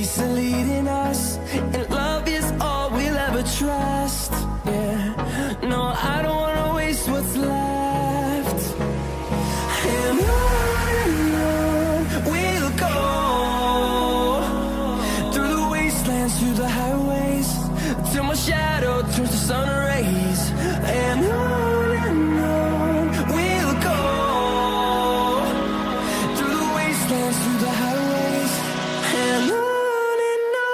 peace are leading us, and love is all we'll ever trust. Yeah, no, I don't wanna waste what's left. And on we'll go, through the wastelands, through the highways, till my shadow turns to sun rays. And on we'll go, through the wastelands, through the highways, and on we'll go.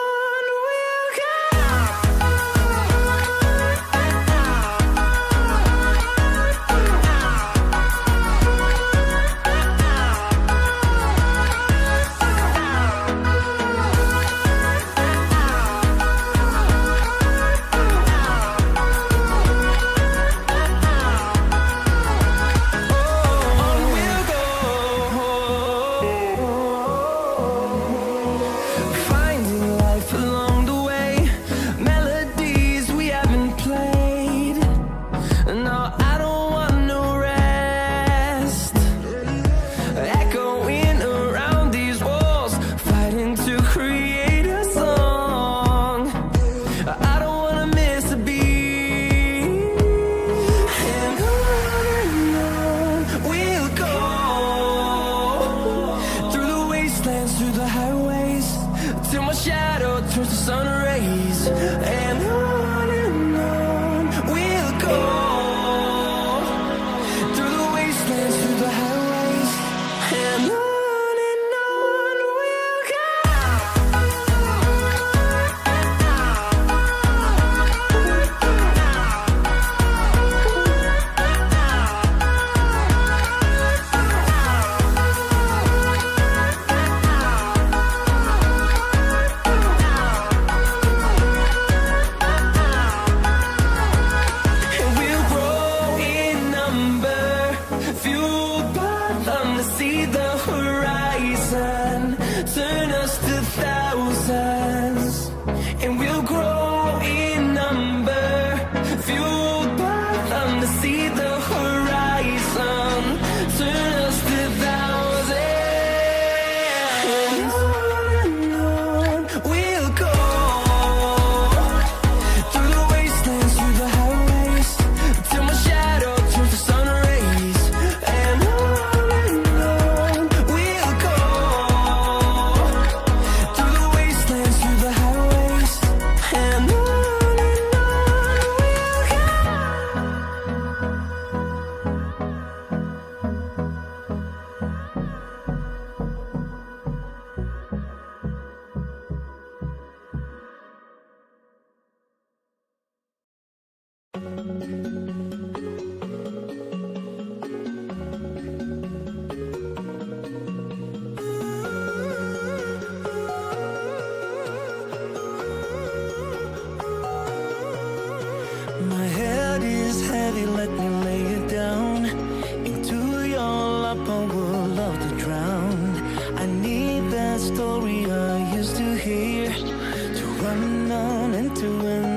Through the highways, till my shadow turns to sun rays. And on we'll go, through the wastelands, through the highways, and on we'll go. See the horizon, turn us to thousands, and we'll grow in number, fueled by them to see the horizon, turn us to thousands, and on we'll go, through the wastelands, through the highways, till my shadow turns to sun rays. And my head is heavy, let me lay it down. Into your lap I would love to drown. I need that story I used to hear, to run on and to end